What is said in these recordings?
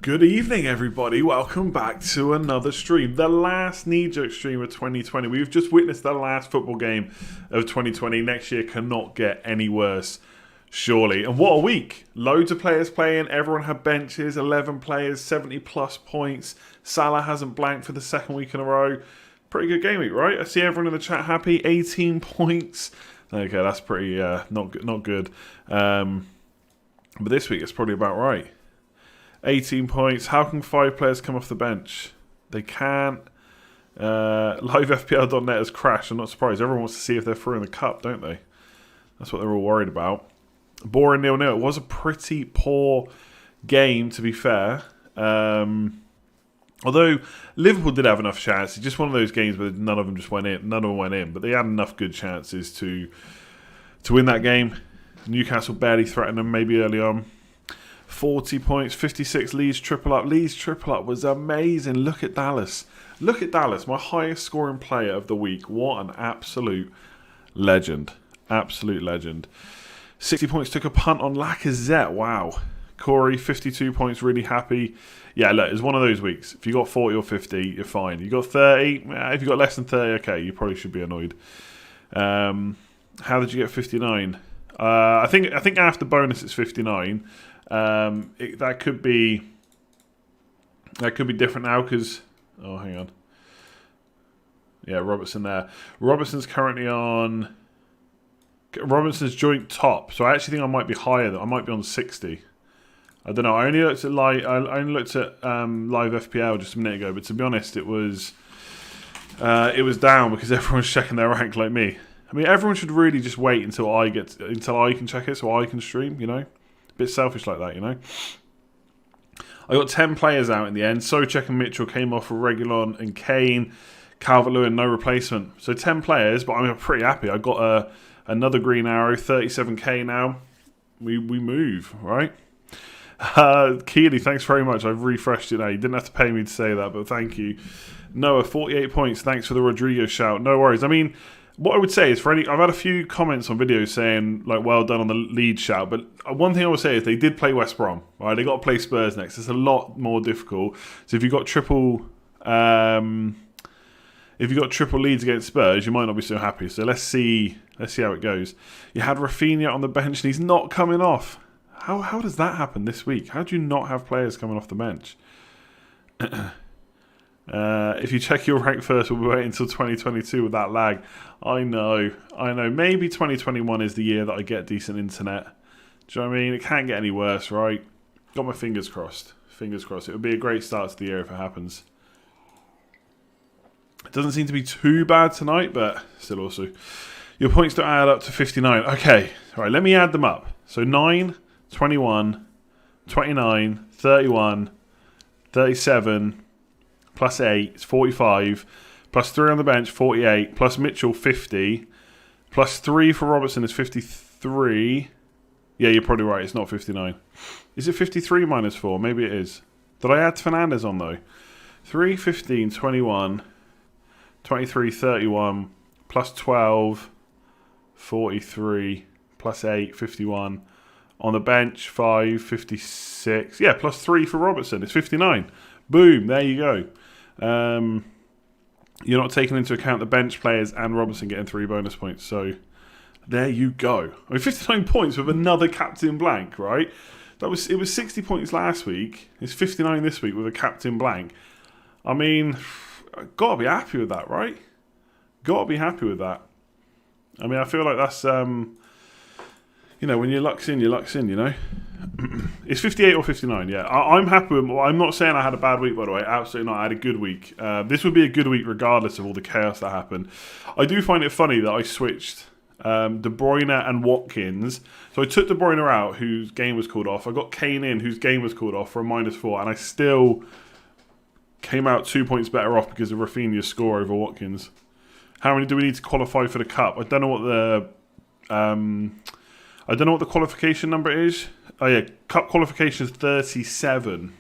Good evening, everybody. Welcome back to another stream. The last Kneejerk stream of 2020. We've just witnessed the last football game of 2020. Next year cannot get any worse, surely. And what a week. Loads of players playing. Everyone had benches. 11 players, 70 plus points. Salah hasn't blanked for the second week in a row. Pretty good game week, right? I see everyone in the chat happy. 18 points. Okay, that's pretty not good. But this week it's probably about right. 18 points. How can 5 players come off the bench? They can't. LiveFPL.net has crashed. I'm not surprised. Everyone wants to see if they're through in the cup, don't they? That's what they're all worried about. Boring 0-0. It was a pretty poor game, to be fair. Although Liverpool did have enough chances. Just one of those games where none of them just went in. None of them went in. But they had enough good chances to win that game. Newcastle barely threatened them maybe early on. 40 points, 56 Leeds triple up. Leeds triple up was amazing. Look at Dallas. Look at Dallas, my highest scoring player of the week. What an absolute legend. Absolute legend. 60 points, took a punt on Lacazette. Wow. Corey, 52 points, really happy. Yeah, look, it's one of those weeks. If you got 40 or 50, you're fine. You got 30, if you got less than 30, okay, you probably should be annoyed. How did you get 59? I think after bonus it's 59. That could be different now because hang on. Yeah, Robertson there. Robertson's currently on. Robertson's joint top, so I actually think I might be higher. I might be on 60. I don't know. I only looked at live FPL just a minute ago, but to be honest, it was down because everyone's checking their rank like me. I mean, everyone should really just wait until I can check it, so I can stream. You know. Bit selfish like that, you know. I got 10 players out in the end. Souček and Mitchell came off for Reguilon and Kane. Calvert-Lewin, no replacement. So 10 players, but I'm pretty happy. I got another green arrow, 37k now. We move, right? Keely, thanks very much. I've refreshed it now. You didn't have to pay me to say that, but thank you. Noah, 48 points. Thanks for the Rodrigo shout. No worries. I mean, what I would say is, I've had a few comments on videos saying, like, well done on the lead shout, but one thing I would say is they did play West Brom, right? They got to play Spurs next. It's a lot more difficult. So if you've got triple leads against Spurs, you might not be so happy. So let's see how it goes. You had Rafinha on the bench, and he's not coming off. How does that happen this week? How do you not have players coming off the bench? If you check your rank first, we'll be waiting until 2022 with that lag. I know. Maybe 2021 is the year that I get decent internet. Do you know what I mean? It can't get any worse, right? Got my fingers crossed. Fingers crossed. It would be a great start to the year if it happens. It doesn't seem to be too bad tonight, but still also. Your points don't add up to 59. Okay. All right, let me add them up. So 9, 21, 29, 31, 37... plus 8 is 45, plus 3 on the bench, 48, plus Mitchell, 50, plus 3 for Robertson is 53. Yeah, you're probably right, it's not 59. Is it 53 minus 4? Maybe it is. Did I add Fernandez on, though? 3, 15, 21, 23, 31, plus 12, 43, plus 8, 51. On the bench, 5, 56. Yeah, plus 3 for Robertson, it's 59. Boom, there you go. You're not taking into account the bench players and Robinson getting 3 bonus points. So there you go. I mean, 59 points with another captain blank, right? It was 60 points last week. It's 59 this week with a captain blank. I mean, gotta be happy with that, right? Gotta be happy with that. I mean, I feel like that's when your luck's in, you know. It's 58 or 59, yeah. I'm happy with. I'm not saying I had a bad week, by the way. Absolutely not. I had a good week. This would be a good week regardless of all the chaos that happened. I do find it funny that I switched De Bruyne and Watkins. So I took De Bruyne out, whose game was called off. I got Kane in, whose game was called off, for a -4. And I still came out 2 points better off because of Rafinha's score over Watkins. How many do we need to qualify for the cup? I don't know what the qualification number is. Oh yeah, cup qualification is 37.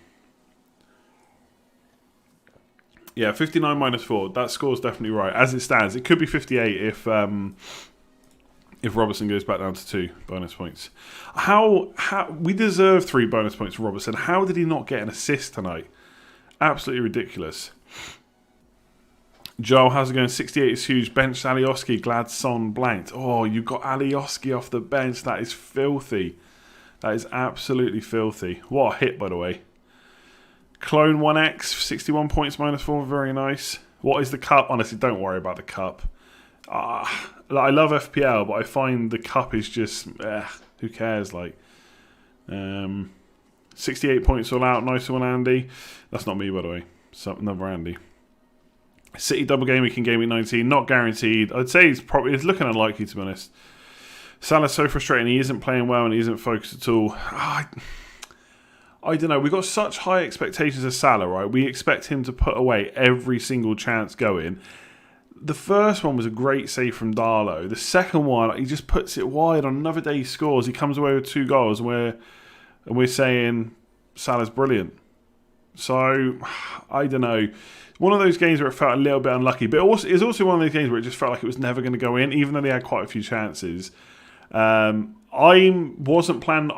Yeah, 59 -4. That score's definitely right. As it stands, it could be 58 if Robertson goes back down to 2 bonus points. How we deserve 3 bonus points for Robertson. How did he not get an assist tonight? Absolutely ridiculous. Joel, how's it going? 68 is huge. Bench Alioski, glad Son blanked. Oh, you got Alioski off the bench. That is filthy. That is absolutely filthy. What a hit, by the way. Clone 1x, 61 points, -4. Very nice. What is the cup? Honestly, don't worry about the cup. I love FPL, but I find the cup is just, who cares? 68 points all out. Nice one, Andy. That's not me, by the way. Another Andy. City double game week in game week 19. Not guaranteed. I'd say it's looking unlikely, to be honest. Salah's so frustrating. He isn't playing well and he isn't focused at all. I don't know. We've got such high expectations of Salah, right? We expect him to put away every single chance going. The first one was a great save from Darlow. The second one, he just puts it wide. On another day he scores. He comes away with 2 goals, and we're saying Salah's brilliant. So, I don't know. One of those games where it felt a little bit unlucky, but it's also one of those games where it just felt like it was never going to go in, even though they had quite a few chances. I wasn't planning.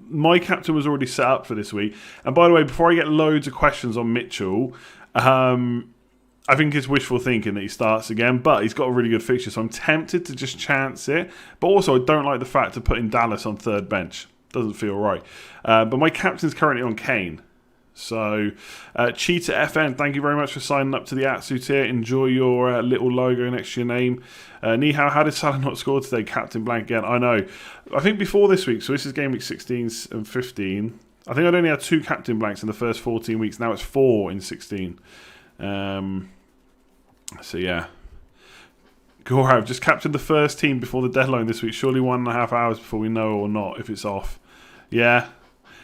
My captain was already set up for this week. And by the way, before I get loads of questions on Mitchell, I think it's wishful thinking that he starts again, but he's got a really good fixture, so I'm tempted to just chance it. But also, I don't like the fact of putting Dallas on third bench. Doesn't feel right. But my captain's currently on Kane. So, Cheetah FN, thank you very much for signing up to the Atsu tier. Enjoy your little logo next to your name. Nihao, how did Salah not score today? Captain blank again. I know. I think before this week, so this is game week 16 and 15. I think I'd only had 2 captain blanks in the first 14 weeks. Now it's 4 in 16. So yeah. Gorav just captured the first team before the deadline this week. Surely 1.5 hours before we know or not if it's off. Yeah.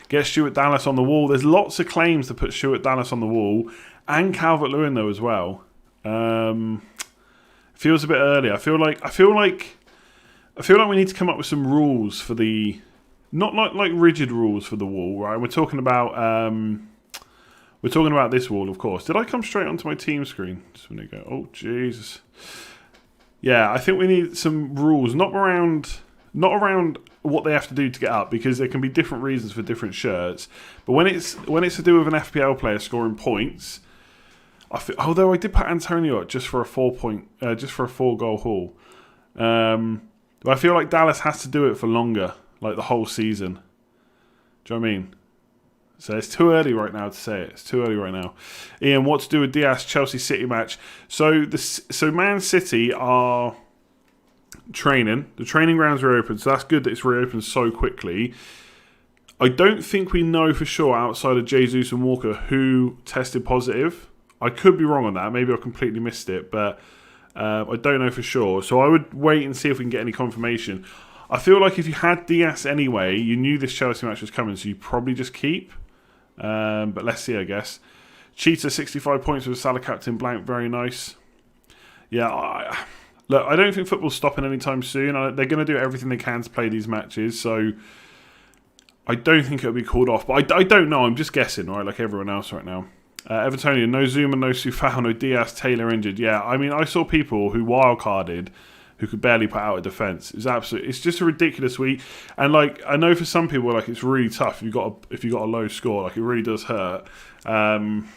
Get Stuart Dallas on the wall. There's lots of claims to put Stuart Dallas on the wall. And Calvert-Lewin though as well. Feels a bit early. I feel like we need to come up with some rules for the, not like rigid rules for the wall, right? We're talking about this wall, of course. Did I come straight onto my team screen? Just a minute ago. Oh Jesus. Yeah, I think we need some rules, not around what they have to do to get up, because there can be different reasons for different shirts. But when it's to do with an FPL player scoring points, although I did put Antonio up just for a 4-goal haul. But I feel like Dallas has to do it for longer, like the whole season. Do you know what I mean? So it's too early right now to say it. It's too early right now. Ian, what to do with Diaz Chelsea City match? So Man City are training. The training grounds are open, so that's good that it's reopened so quickly. I don't think we know for sure outside of Jesus and Walker who tested positive. I could be wrong on that. Maybe I completely missed it, but I don't know for sure. So I would wait and see if we can get any confirmation. I feel like if you had Diaz anyway, you knew this Chelsea match was coming, so you probably just keep. But let's see, I guess. Cheetah, 65 points with Salah captain blank. Very nice. Yeah, look, I don't think football's stopping anytime soon. They're going to do everything they can to play these matches, so I don't think it'll be called off. But I don't know. I'm just guessing, right, like everyone else right now. Evertonian, no Zuma, no Sufal, no Diaz, Taylor injured. Yeah, I mean, I saw people who wildcarded who could barely put out a defence. It's just a ridiculous week. And like, I know for some people, like, it's really tough if you got a low score. Like, it really does hurt. And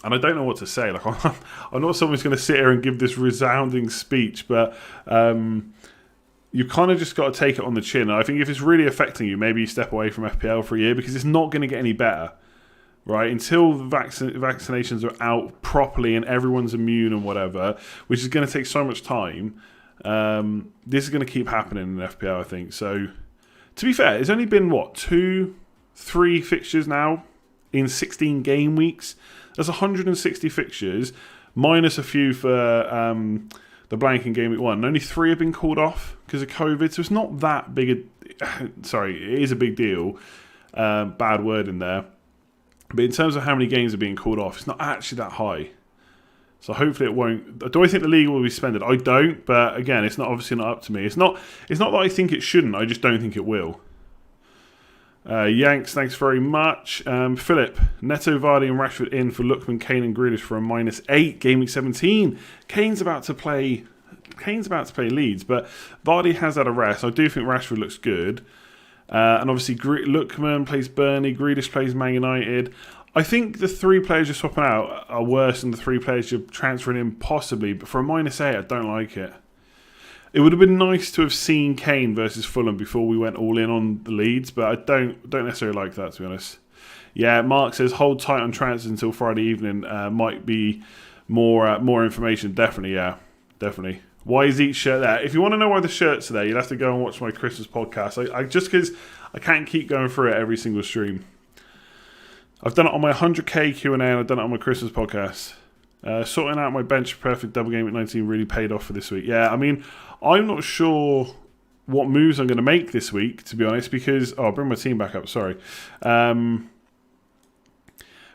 I don't know what to say. Like, I'm not someone who's going to sit here and give this resounding speech, but you kind of just got to take it on the chin. I think if it's really affecting you, maybe you step away from FPL for a year, because it's not going to get any better, right? Until the vaccinations are out properly and everyone's immune and whatever, which is going to take so much time. This is going to keep happening in FPL, I think. So, to be fair, it's only been, 2-3 fixtures now in 16 game weeks. That's 160 fixtures, minus a few for the blank in game week 1. And only 3 have been called off because of COVID, so it's not that big sorry, it is a big deal. Bad word in there. But in terms of how many games are being called off, it's not actually that high. So hopefully it won't. Do I think the league will be suspended? I don't, but again, it's obviously not up to me. It's not that I think it shouldn't, I just don't think it will. Yanks, thanks very much. Philip, Neto, Vardy and Rashford in for Lookman, Kane and Grealish for a -8. Game week 17. Kane's about to play Kane's about to play Leeds, but Vardy has had a rest. I do think Rashford looks good. And obviously, Lookman plays Burnley, Grealish plays Man United. I think the 3 players you're swapping out are worse than the 3 players you're transferring in, possibly. But for a -8, I don't like it. It would have been nice to have seen Kane versus Fulham before we went all in on the Leeds, but I don't necessarily like that, to be honest. Yeah, Mark says hold tight on transfers until Friday evening. Might be more information. Definitely, yeah, definitely. Why is each shirt there? If you want to know why the shirts are there, you'll have to go and watch my Christmas podcast. I just because I can't keep going through it every single stream. I've done it on my 100k Q&A and I've done it on my Christmas podcast. Sorting out my bench perfect double game at 19 really paid off for this week. Yeah, I mean, I'm not sure what moves I'm going to make this week, to be honest, because... Oh, I'll bring my team back up, sorry.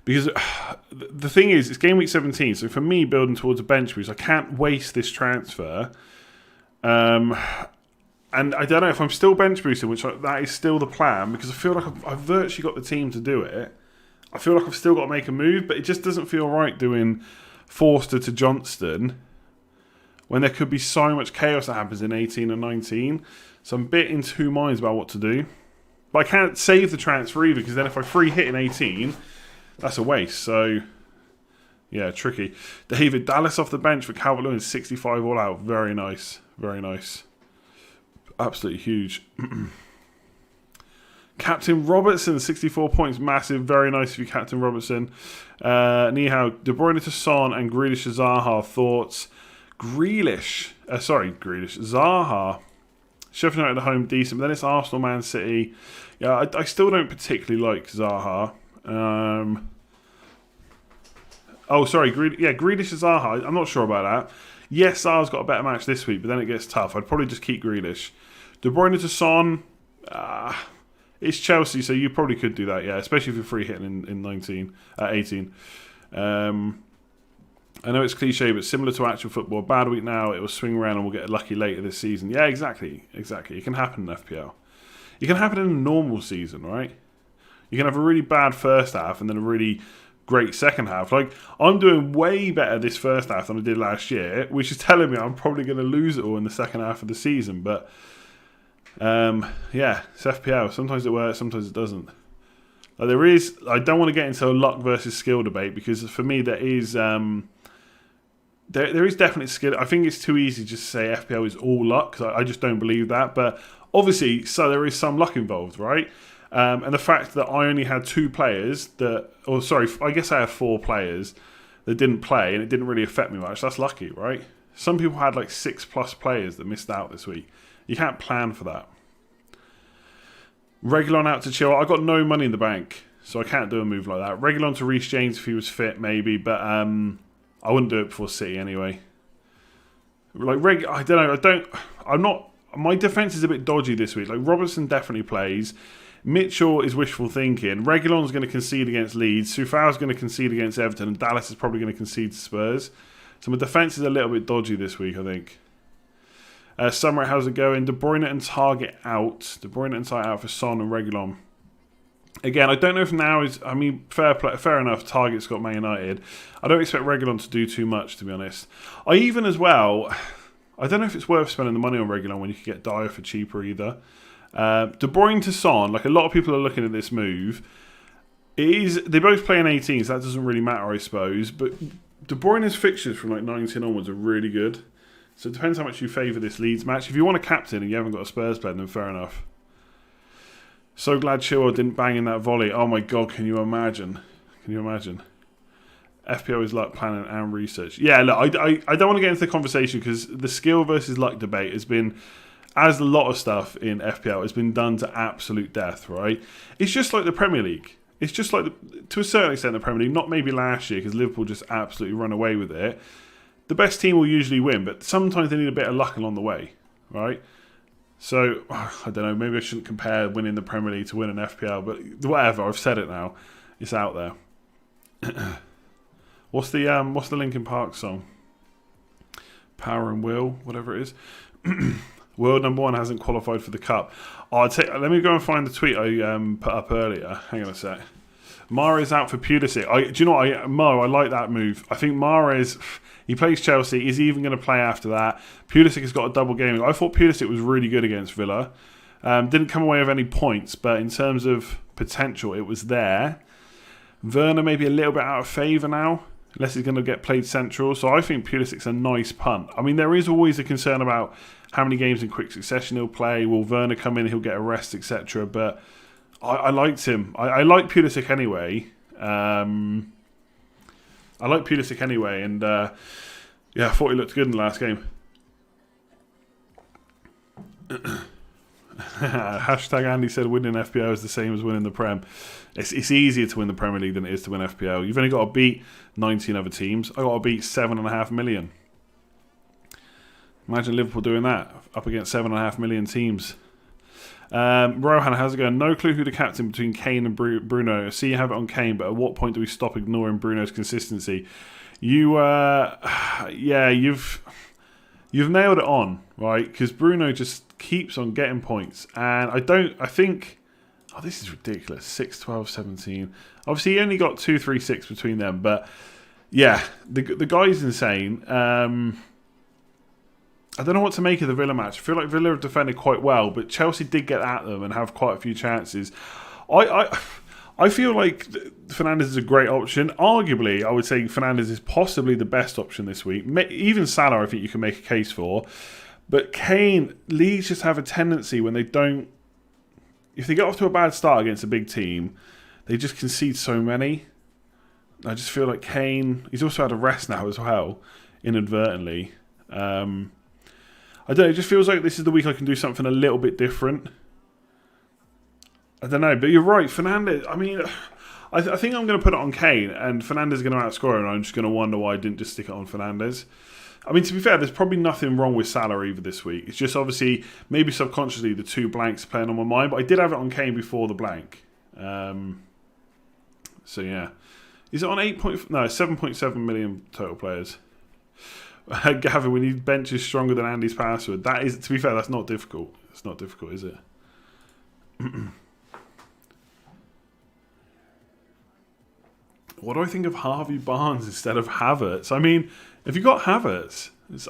Because the thing is, it's game week 17, so for me, building towards a bench boost, I can't waste this transfer. And I don't know if I'm still bench boosting, which that is still the plan, because I feel like I've virtually got the team to do it. I feel like I've still got to make a move, but it just doesn't feel right doing Forster to Johnston when there could be so much chaos that happens in 18 and 19. So I'm a bit in 2 minds about what to do. But I can't save the transfer either, because then if I free hit in 18... that's a waste, so yeah, tricky. David Dallas off the bench for Calvert-Lewin, 65 all out. Very nice, very nice. Absolutely huge. Captain Robertson, 64 points, massive. Very nice of you, Captain Robertson. Nihao, De Bruyne to Son and Grealish to Zaha. Thoughts? Grealish. Zaha. Sheffield United at home, decent. But then it's Arsenal, Man City. Yeah, I still don't particularly like Zaha. Grealish to Zaha. I'm not sure about that. Yes, Zaha's got a better match this week, but then it gets tough. I'd probably just keep Grealish. De Bruyne to Son. It's Chelsea, so you probably could do that, yeah, especially if you're free hitting in 18. I know it's cliche, but similar to actual football, a bad week now, it will swing around and we'll get lucky later this season. Yeah, exactly. It can happen in FPL. It can happen in a normal season, right? You can have a really bad first half and then a really great second half. Like, I'm doing way better this first half than I did last year, which is telling me I'm probably going to lose it all in the second half of the season. But, yeah, it's FPL. Sometimes it works, sometimes it doesn't. Like, I don't want to get into a luck versus skill debate, because for me there is there is definitely skill. I think it's too easy just to say FPL is all luck, because I just don't believe that. But obviously, so there is some luck involved, right? And the fact that I only had 2 players I guess I had 4 players that didn't play, and it didn't really affect me much. That's lucky, right? Some people had like 6+ players that missed out this week. You can't plan for that. Reguilon out to Chill. I got no money in the bank, so I can't do a move like that. Reguilon to Reece James if he was fit, maybe, but I wouldn't do it before City anyway. Like I don't know. I'm not. My defense is a bit dodgy this week. Like, Robertson definitely plays. Mitchell is wishful thinking. Reguilon's going to concede against Leeds. Soufal's going to concede against Everton, and Dallas is probably going to concede to Spurs. So my defence is a little bit dodgy this week, I think. Summer, how's it going? De Bruyne and Target out. De Bruyne and Target out for Son and Reguilon. Again, I don't know if now is... I mean, fair enough, Target's got Man United. I don't expect Reguilon to do too much, to be honest. I don't know if it's worth spending the money on Reguilon when you can get Dyer for cheaper either. De Bruyne to Son, like, a lot of people are looking at this move. They both play in 18, so that doesn't really matter, I suppose. But De Bruyne's fixtures from like 19 onwards are really good. So it depends how much you favour this Leeds match. If you want a captain and you haven't got a Spurs player, then fair enough. So glad Chilwell didn't bang in that volley. Oh my God, can you imagine? FPL is luck, planning and research. Yeah, look, I don't want to get into the conversation, because the skill versus luck debate has been, as a lot of stuff in FPL, has been done to absolute death, right? It's just like the Premier League. It's just like, to a certain extent, the Premier League. Not maybe last year, because Liverpool just absolutely run away with it. The best team will usually win, but sometimes they need a bit of luck along the way, right? So, I don't know, maybe I shouldn't compare winning the Premier League to winning FPL, but whatever, I've said it now. It's out there. What's the Linkin Park song? Power and Will, whatever it is. World number 1 hasn't qualified for the Cup. Let me go and find the tweet I put up earlier. Hang on a sec. Mahrez out for Pulisic. Do you know what? I like that move. I think Mahrez, he plays Chelsea. Is he even going to play after that? Pulisic has got a double game. I thought Pulisic was really good against Villa. Didn't come away with any points, but in terms of potential, it was there. Werner maybe a little bit out of favour now, unless he's going to get played central. So I think Pulisic's a nice punt. I mean, there is always a concern about how many games in quick succession he'll play. Will Werner come in, he'll get a rest, etc. But I liked him. I like Pulisic anyway. And I thought he looked good in the last game. Hashtag Andy said winning FPL is the same as winning the Prem. It's easier to win the Premier League than it is to win FPL. You've only got to beat 19 other teams. I got to beat 7.5 million. Imagine Liverpool doing that up against 7.5 million teams. Rohan, how's it going? No clue who the captain between Kane and Bruno. I see you have it on Kane, but at what point do we stop ignoring Bruno's consistency? You've nailed it on, right? Because Bruno just keeps on getting points, and I think, this is ridiculous. 6, 12, 17. Obviously, he only got 2, 3, 6 between them, but yeah, the guy's insane. I don't know what to make of the Villa match. I feel like Villa have defended quite well, but Chelsea did get at them and have quite a few chances. I feel like Fernandes is a great option. Arguably, I would say Fernandes is possibly the best option this week. Even Salah, I think you can make a case for. But Kane, Leeds just have a tendency when they don't... If they get off to a bad start against a big team, they just concede so many. I just feel like Kane... He's also had a rest now as well, inadvertently. I don't know, it just feels like this is the week I can do something a little bit different. I don't know, but you're right, Fernandes, I mean, I think I'm going to put it on Kane, and Fernandes is going to outscore him, and I'm just going to wonder why I didn't just stick it on Fernandes. I mean, to be fair, there's probably nothing wrong with Salah either this week. It's just obviously, maybe subconsciously, the 2 blanks playing on my mind, but I did have it on Kane before the blank. So yeah. Is it on 7.7 million total players? Gavin, we need benches stronger than Andy's password. That is, to be fair, that's not difficult. It's not difficult, is it? What do I think of Harvey Barnes instead of Havertz? I mean, if you got Havertz, it's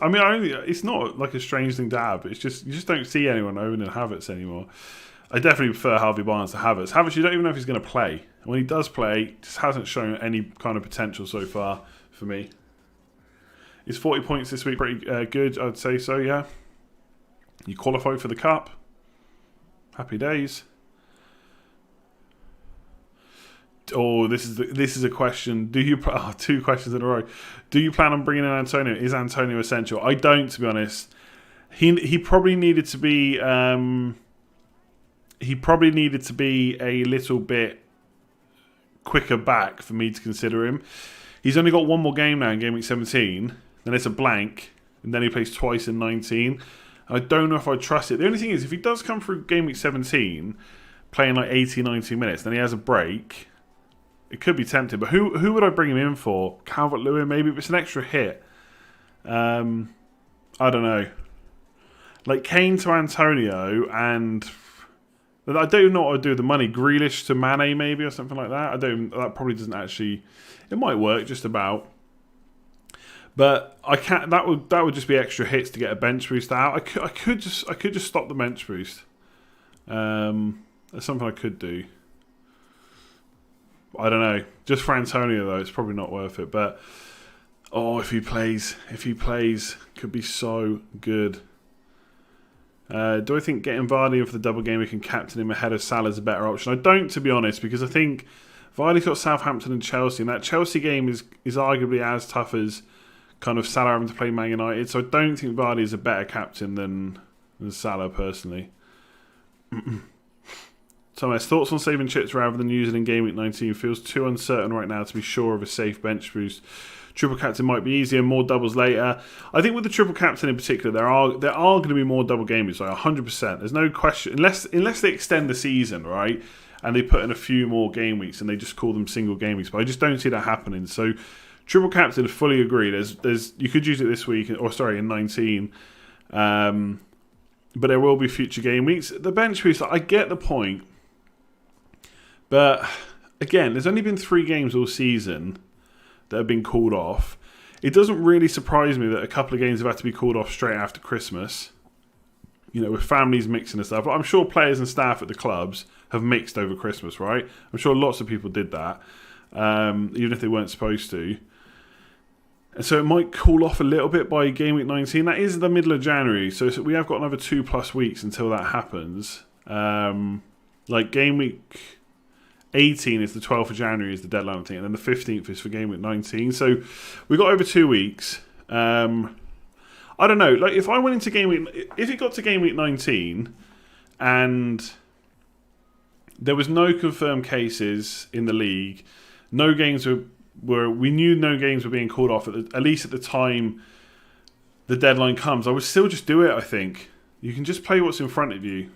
not like a strange thing to have. It's just you just don't see anyone owning Havertz anymore. I definitely prefer Harvey Barnes to Havertz. Havertz, you don't even know if he's going to play. And when he does play, just hasn't shown any kind of potential so far for me. Is 40 points this week pretty good? I'd say so, yeah. You qualified for the Cup. Happy days. Oh, this is a question. 2 questions in a row. Do you plan on bringing in Antonio? Is Antonio essential? I don't, to be honest. He probably needed to be. He probably needed to be a little bit quicker back for me to consider him. He's only got one more game now in Game Week 17. Then it's a blank, and then he plays twice in 19. I don't know if I trust it. The only thing is, if he does come through Game Week 17, playing like 80, 90 minutes, then he has a break. It could be tempting, but who would I bring him in for? Calvert-Lewin, maybe? If it's an extra hit. I don't know. Like Kane to Antonio, and I don't know what I'd do with the money. Grealish to Mane, maybe, or something like that. That probably doesn't actually... It might work, just about. But I can't. That would just be extra hits to get a bench boost out. I could just stop the bench boost. That's something I could do. I don't know. Just for Antonio though, it's probably not worth it. But if he plays, could be so good. Do I think getting Vardy in for the double game we can captain him ahead of Salah is a better option? I don't, to be honest, because I think Vardy's got Southampton and Chelsea, and that Chelsea game is arguably as tough as kind of Salah having to play Man United. So I don't think Vardy is a better captain than Salah, personally. Thomas, thoughts on saving chips rather than using in Game Week 19? Feels too uncertain right now to be sure of a safe bench boost. Triple captain might be easier, more doubles later. I think with the triple captain in particular, there are going to be more double game weeks, like 100%. There's no question, unless they extend the season, right? And they put in a few more game weeks and they just call them single game weeks. But I just don't see that happening. So triple captain, fully agree. There's you could use it this week, in 19. But there will be future game weeks. The bench boost, I get the point. But again, there's only been 3 games all season that have been called off. It doesn't really surprise me that a couple of games have had to be called off straight after Christmas. With families mixing and stuff. I'm sure players and staff at the clubs have mixed over Christmas, right? I'm sure lots of people did that, even if they weren't supposed to. And so it might cool off a little bit by game week 19. That is the middle of January, so we have got another 2+ weeks until that happens. Game week 18 is the 12th of January is the deadline, I think, and then the 15th is for game week 19. So we've got over 2 weeks. I don't know. Like if I went into game week, if it got to game week 19, and there was no confirmed cases in the league, no games we knew no games were being called off at least at the time the deadline comes, I would still just do it. I think you can just play what's in front of you.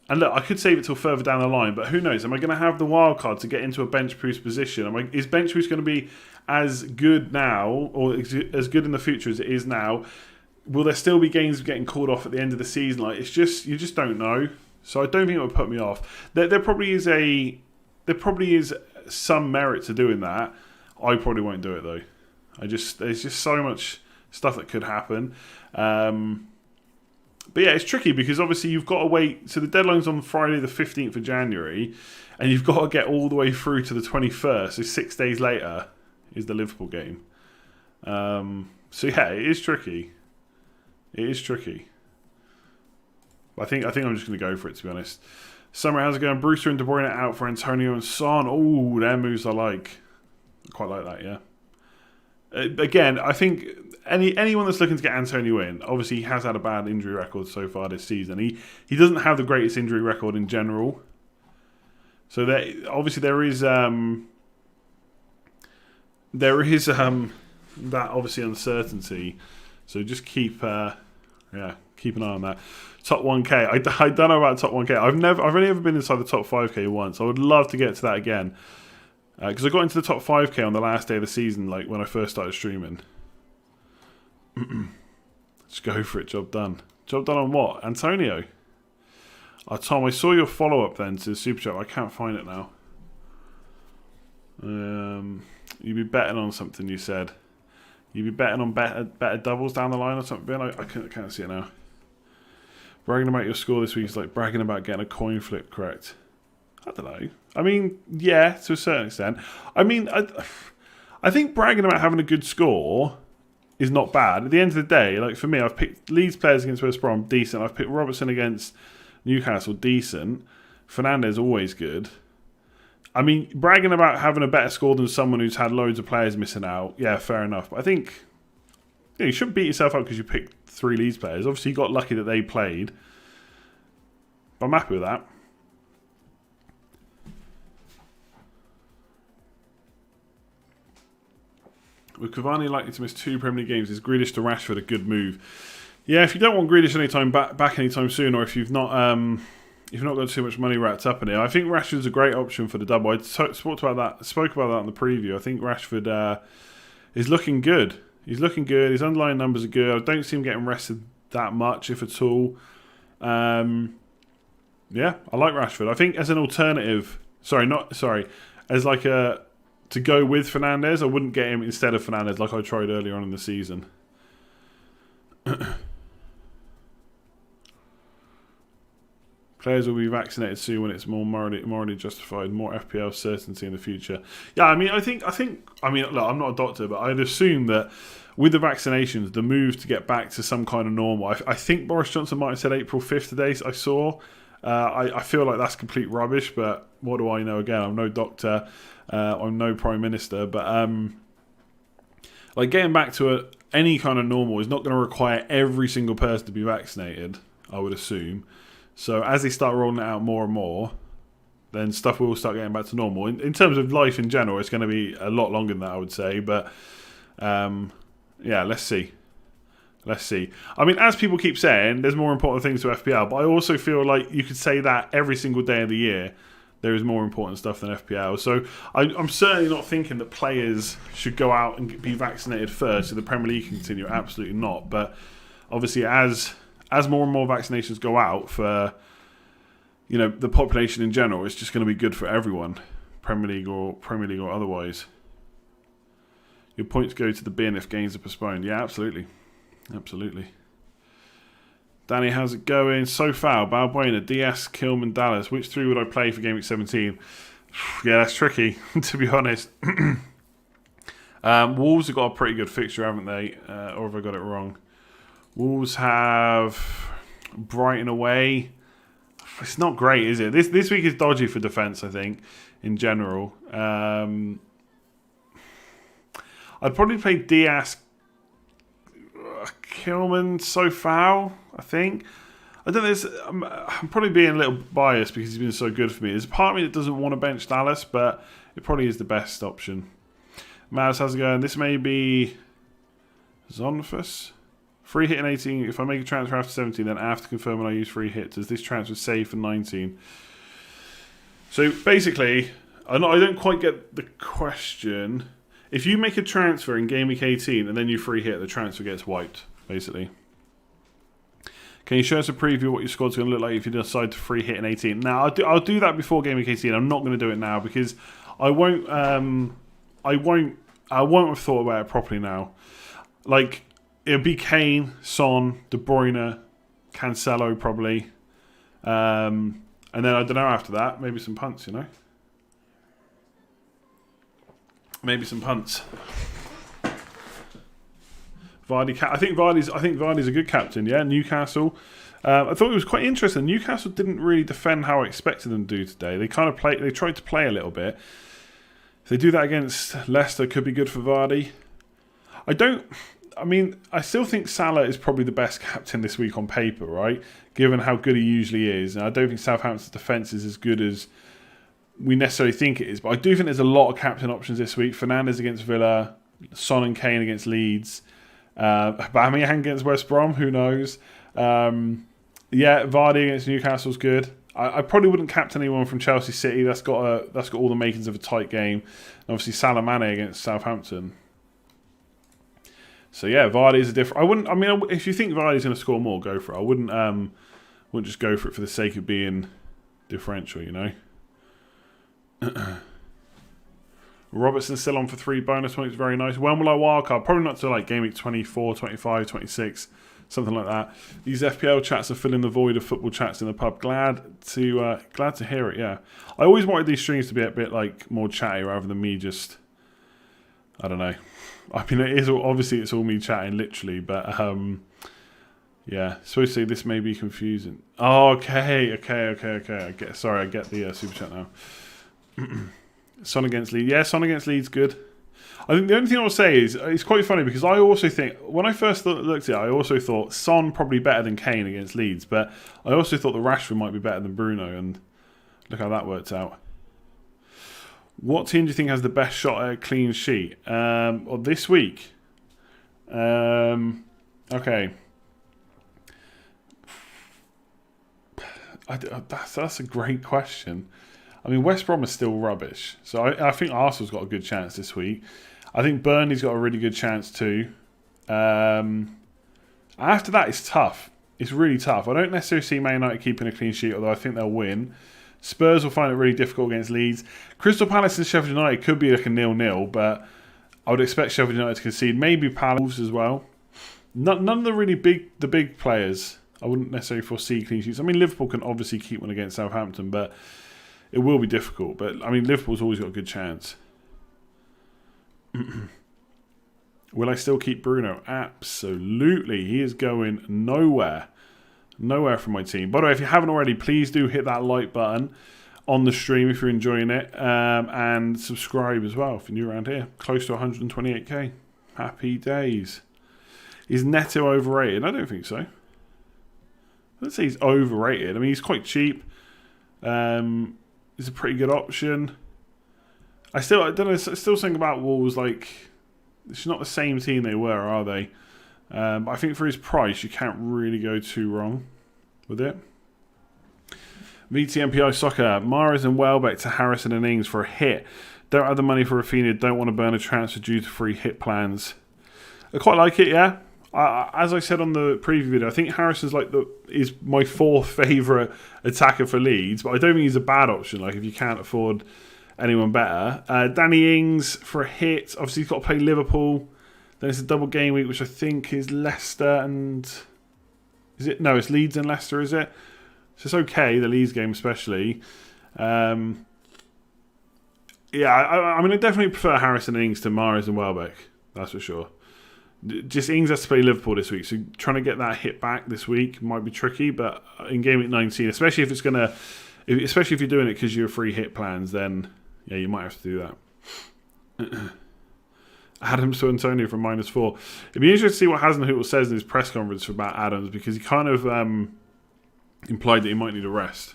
And look, I could save it till further down the line, but who knows? Am I going to have the wild card to get into a bench boost position? Is bench boost going to be as good now, or as good in the future as it is now? Will there still be games getting called off at the end of the season? Like you just don't know. So I don't think it would put me off. There probably is some merit to doing that. I probably won't do it though. There's just so much stuff that could happen. But yeah, it's tricky because obviously you've got to wait. So the deadline's on Friday the 15th of January, and you've got to get all the way through to the 21st. So 6 days later is the Liverpool game. So yeah, it is tricky. It is tricky. I think I'm just going to go for it, to be honest. Summer, how's it going? Brewster and De Bruyne out for Antonio and Son. Oh, their moves I like. I quite like that, yeah. Again, I think anyone that's looking to get Antonio in, obviously he has had a bad injury record so far this season. He doesn't have the greatest injury record in general. So obviously there is that obviously uncertainty. So just keep an eye on that. Top 1K. I don't know about top 1K. I've only ever been inside the top 5K once. I would love to get to that again. Because I got into the top 5K on the last day of the season, like when I first started streaming. Just go for it. Job done. Job done on what? Antonio? Oh, Tom, I saw your follow-up then to the Super Chat. I can't find it now. You'd be betting on something, you said. You'd be betting on better doubles down the line or something. I can't see it now. Bragging about your score this week is like bragging about getting a coin flip correct. I don't know. I mean, yeah, to a certain extent. I mean, I think bragging about having a good score is not bad. At the end of the day, like for me, I've picked Leeds players against West Brom, decent. I've picked Robertson against Newcastle, decent. Fernandes, always good. I mean, bragging about having a better score than someone who's had loads of players missing out, yeah, fair enough. But I think you shouldn't beat yourself up because you picked 3 Leeds players. Obviously, you got lucky that they played. But I'm happy with that. With Cavani likely to miss 2 Premier League games, is Grealish to Rashford a good move? Yeah, if you don't want Grealish back anytime soon, or if you've not got too much money wrapped up in it, I think Rashford's a great option for the double. I spoke about that in the preview. I think Rashford is looking good. He's looking good. His underlying numbers are good. I don't see him getting rested that much, if at all. Yeah, I like Rashford. I think as an alternative, as like to go with Fernandes, I wouldn't get him instead of Fernandes like I tried earlier on in the season. Players will be vaccinated soon when it's more morally justified, more FPL certainty in the future. Yeah, I mean, I think. Look, I'm not a doctor, but I'd assume that with the vaccinations, the move to get back to some kind of normal. I think Boris Johnson might have said April 5th today. I saw. I feel like that's complete rubbish, but what do I know? Again, I'm no doctor. I'm no Prime Minister, but like getting back to any kind of normal is not going to require every single person to be vaccinated, I would assume. So as they start rolling it out more and more, then stuff will start getting back to normal. In terms of life in general, it's going to be a lot longer than that, I would say. But yeah, let's see. I mean, as people keep saying, there's more important things to FPL, but I also feel like you could say that every single day of the year, there is more important stuff than FPL. So I'm certainly not thinking that players should go out and be vaccinated first so the Premier League can continue. Absolutely not. But obviously, as more and more vaccinations go out for the population in general. It's just going to be good for everyone, Premier League or otherwise. Your points go to the bin if games are postponed. Yeah, absolutely. Absolutely. Danny, how's it going? So far, Balbuena, DS, Kilman, Dallas. Which three would I play for Game Week 17? Yeah, that's tricky, to be honest. Wolves have got a pretty good fixture, haven't they? Or have I got it wrong? Wolves have Brighton away. It's not great, is it? This week is dodgy for defence, I think, in general. I'd probably play Diaz, Kilman, Sofao, I think. I don't know. I'm probably being a little biased because he's been so good for me. There's a part of me that doesn't want to bench Dallas, but it probably is the best option. Maz, how's it going? This may be Zonfus. Free hit in 18. If I make a transfer after 17, then I have to confirm when I use free hit. Does this transfer save for 19? So basically, I don't quite get the question. If you make a transfer in Game Week 18 and then you free hit, the transfer gets wiped, basically. Can you show us a preview of what your squad's going to look like if you decide to free hit in 18? Now, I'll do that before Game Week 18. I'm not going to do it now because I won't have thought about it properly now. Like, it'll be Kane, Son, De Bruyne, Cancelo probably. And then I don't know after that, maybe some punts, Maybe some punts. Vardy, I think Vardy's a good captain. Yeah, Newcastle. I thought it was quite interesting. Newcastle didn't really defend how I expected them to do today. They kind of They tried to play a little bit. If they do that against Leicester, could be good for Vardy. I still think Salah is probably the best captain this week on paper, right? Given how good he usually is, and I don't think Southampton's defence is as good as we necessarily think it is. But I do think there's a lot of captain options this week. Fernandes against Villa, Son and Kane against Leeds. Aubameyang against West Brom, who knows? Vardy against Newcastle's good. I probably wouldn't captain anyone from Chelsea City. That's got all the makings of a tight game. And obviously Salah Mane against Southampton. So yeah, Vardy is a different. If you think Vardy's going to score more, go for it. I wouldn't just go for it for the sake of being differential, Robertson's still on for 3 bonus points. Very nice. When will I wildcard? Probably not till like Game Week 24, 25, 26, something like that. These FPL chats are filling the void of football chats in the pub. Glad to hear it. Yeah, I always wanted these streams to be a bit like more chatty rather than me just. I don't know. It is obviously it's all me chatting literally, but yeah. Supposed to say this may be confusing. Oh, okay. I get the super chat now. Son against Leeds. Yeah, Son against Leeds, good. I think the only thing I'll say is it's quite funny because I also think when I first looked at it, I also thought Son probably better than Kane against Leeds, but I also thought the Rashford might be better than Bruno, and look how that worked out. What team do you think has the best shot at a clean sheet? Or this week? Okay. That's a great question. West Brom is still rubbish. So I think Arsenal's got a good chance this week. I think Burnley's got a really good chance too. After that, it's tough. It's really tough. I don't necessarily see Man United keeping a clean sheet, although I think they'll win. Spurs will find it really difficult against Leeds. Crystal Palace and Sheffield United could be like a 0-0, but I would expect Sheffield United to concede. Maybe Palace as well. None of the really big players. I wouldn't necessarily foresee clean sheets. Liverpool can obviously keep one against Southampton, but it will be difficult. But Liverpool's always got a good chance. Will I still keep Bruno? Absolutely. He is going nowhere. Nowhere from my team. By the way, if you haven't already, please do hit that like button on the stream if you're enjoying it, and subscribe as well if you're new around here. Close to 128k. Happy days. Is Neto overrated? I don't think so. Let's say he's overrated. He's quite cheap. He's a pretty good option. I don't know. Still think about Wolves. Like, it's not the same team they were, are they? But I think for his price, you can't really go too wrong with it. VTMPI Soccer. Mahrez and Welbeck to Harrison and Ings for a hit. Don't have the money for Rafinha. Don't want to burn a transfer due to free hit plans. I quite like it, yeah. As I said on the preview video, I think Harrison's is my fourth favourite attacker for Leeds, but I don't think he's a bad option. Like, if you can't afford anyone better, Danny Ings for a hit. Obviously, he's got to play Liverpool. Then it's a double game week, which I think is Leicester and it's Leeds and Leicester, is it? So it's okay, the Leeds game especially. I mean, I definitely prefer Harrison and Ings to Mahrez and Welbeck. That's for sure. Just Ings has to play Liverpool this week, so trying to get that hit back this week might be tricky. But in game week 19, especially if you're doing it because you're free hit plans, then yeah, you might have to do that. Adams to Antonio from -4. It'd be interesting to see what Hasenhüttl says in his press conference about Adams, because he kind of implied that he might need a rest.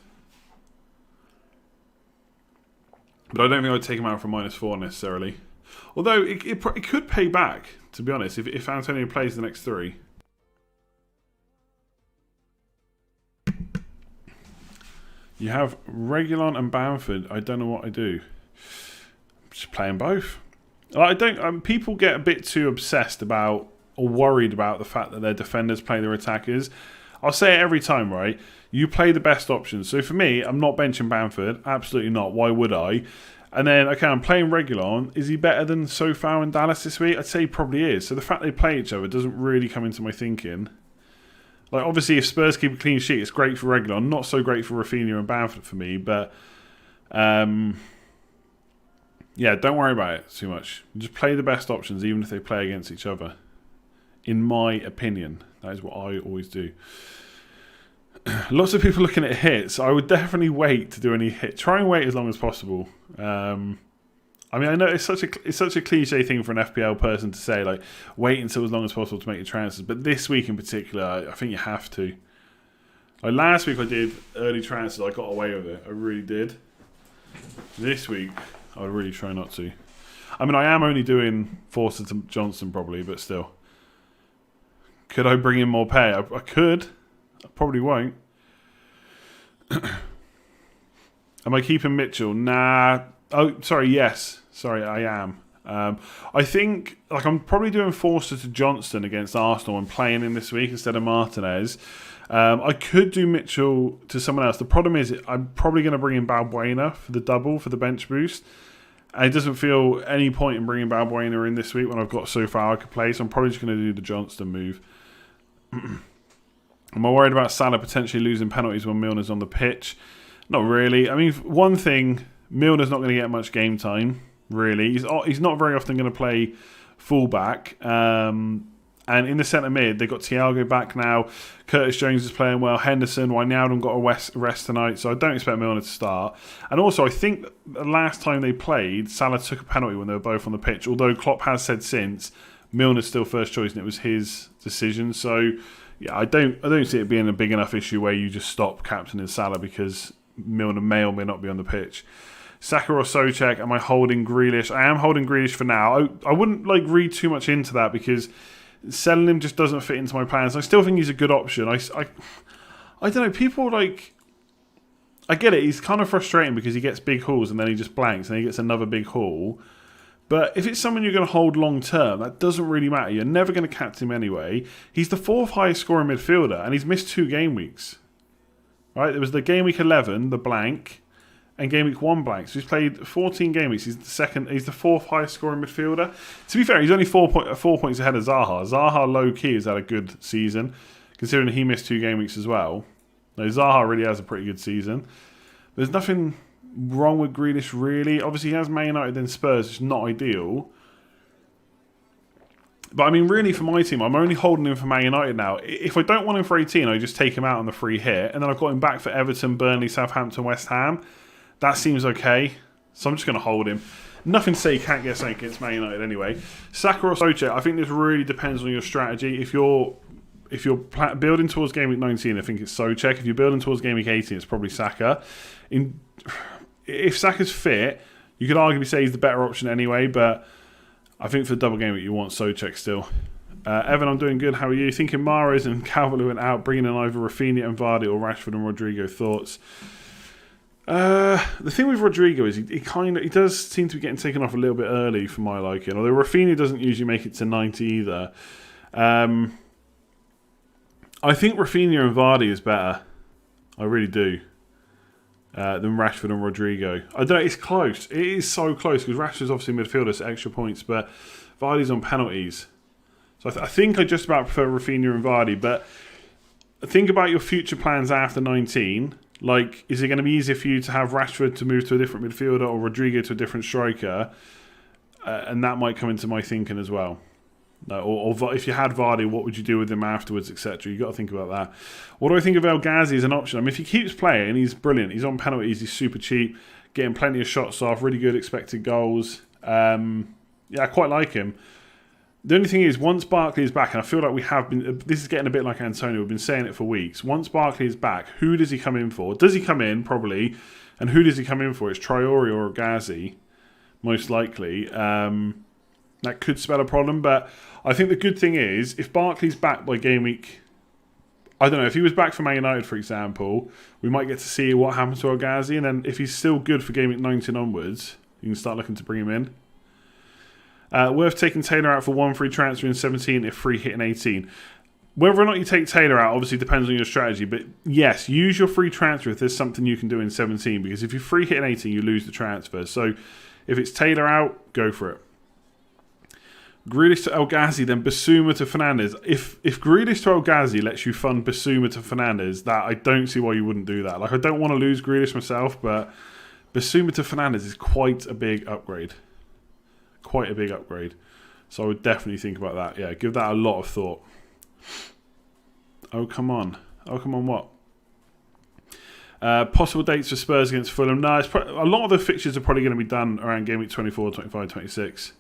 But I don't think I'd take him out from -4 necessarily. Although it could pay back, to be honest, if Antonio plays the next 3. You have Reguilon and Bamford. I don't know what I do. Just play them both. People get a bit too obsessed about or worried about the fact that their defenders play their attackers. I'll say it every time, right? You play the best options. So for me, I'm not benching Bamford. Absolutely not. Why would I? And then, okay, I'm playing Reguilon. Is he better than Sofao and Dallas this week? I'd say he probably is. So the fact they play each other doesn't really come into my thinking. Like, obviously, if Spurs keep a clean sheet, it's great for Reguilon. Not so great for Rafinha and Bamford for me. But, yeah, don't worry about it too much. Just play the best options, even if they play against each other. In my opinion, that is what I always do. Lots of people looking at hits. I would definitely wait to do any hit. Try and wait as long as possible. I mean, I know it's such a cliche thing for an FPL person to say, like, wait until as long as possible to make your transfers. But this week in particular, I think you have to. Like last week, I did early transfers. I got away with it. I really did. This week, I would really try not to. I mean, I am only doing Forster to Johnson probably, but still. Could I bring in more pay? I could. I probably won't. Am I keeping Mitchell? Nah. Oh, sorry. Yes. Sorry, I am. I think I'm probably doing Forster to Johnston against Arsenal and playing him this week instead of Martinez. I could do Mitchell to someone else. The problem is I'm probably going to bring in Balbuena for the double, for the bench boost. And it doesn't feel any point in bringing Balbuena in this week when I've got so far I could play. So I'm probably just going to do the Johnston move. Am I worried about Salah potentially losing penalties when Milner's on the pitch? Not really. I mean, one thing, Milner's not going to get much game time, really. He's not very often going to play fullback. And in the centre mid, they've got Thiago back now. Curtis Jones is playing well. Henderson, Wijnaldum got a rest tonight, so I don't expect Milner to start. And also, I think the last time they played, Salah took a penalty when they were both on the pitch, although Klopp has said since Milner's still first choice and it was his decision. So, yeah, I don't see it being a big enough issue where you just stop captaining Salah because Milner may or may not be on the pitch. Saka or Souček, am I holding Grealish? I am holding Grealish for now. I wouldn't read too much into that because selling him just doesn't fit into my plans. I still think he's a good option. I don't know, people I get it, he's kind of frustrating because he gets big hauls and then he just blanks and he gets another big haul. But if it's someone you're going to hold long term, that doesn't really matter. You're never going to captain him anyway. He's the 4th highest scoring midfielder, and he's missed 2 game weeks. Right? There was the game week 11, the blank, and game week 1 blank. So he's played 14 game weeks. He's the 4th highest scoring midfielder. To be fair, he's only 4 points ahead of Zaha. Zaha low key has had a good season, considering he missed 2 game weeks as well. No, Zaha really has a pretty good season. There's nothing wrong with Grealish, really. Obviously, he has Man United and Spurs, which is not ideal. But, I mean, really, for my team, I'm only holding him for Man United now. If I don't want him for 18, I just take him out on the free hit. And then I've got him back for Everton, Burnley, Southampton, West Ham. That seems okay. So I'm just going to hold him. Nothing to say he can't get something against Man United anyway. Saka or Souček, I think this really depends on your strategy. If you're building towards game week 19, I think it's Souček. If you're building towards game week 18, it's probably Saka. If Saka's fit, you could arguably say he's the better option anyway, but I think for the double game week, you want Souček still. Evan, I'm doing good. How are you? Thinking Mahrez and Calvert-Lewin out, bringing in either Rafinha and Vardy or Rashford and Rodrigo. Thoughts? The thing with Rodrigo is he does seem to be getting taken off a little bit early for my liking, although Rafinha doesn't usually make it to 90 either. I think Rafinha and Vardy is better. I really do. Than Rashford and Rodrigo. I don't know, it's close. It is so close because Rashford's obviously midfielder, so extra points, but Vardy's on penalties. So I think I just about prefer Rafinha and Vardy, but think about your future plans after 19. Like, is it going to be easier for you to have Rashford to move to a different midfielder or Rodrigo to a different striker? And that might come into my thinking as well. Or if you had Vardy, what would you do with him afterwards, etc. You've got to think about that. What do I think of El Ghazi as an option? I mean, if he keeps playing, he's brilliant. He's on penalties, he's super cheap, getting plenty of shots off, really good expected goals. Yeah, I quite like him. The only thing is, once Barkley is back, and I feel like we have been, this is getting a bit like Antonio, we've been saying it for weeks. Once Barkley is back, who does he come in for? Does he come in? Probably. And who does he come in for? It's Traore or Ghazi, most likely. That could spell a problem, but I think the good thing is, if Barkley's back by game week, I don't know, if he was back for Man United, for example, we might get to see what happens to El Ghazi, and then if he's still good for game week 19 onwards, you can start looking to bring him in. Worth taking Taylor out for one free transfer in 17 if free hit in 18. Whether or not you take Taylor out obviously depends on your strategy, but yes, use your free transfer if there's something you can do in 17, because if you free hit in 18, you lose the transfer. So if it's Taylor out, go for it. Grealish to El Ghazi, then Basuma to Fernandes. If Grealish to El Ghazi lets you fund Basuma to Fernandes, that I don't see why you wouldn't do that. Like, I don't want to lose Grealish myself, but Basuma to Fernandes is quite a big upgrade. Quite a big upgrade. So I would definitely think about that. Yeah, give that a lot of thought. Oh, come on. Oh, come on, what? Possible dates for Spurs against Fulham. No, a lot of the fixtures are probably going to be done around game week 24, 25, 26.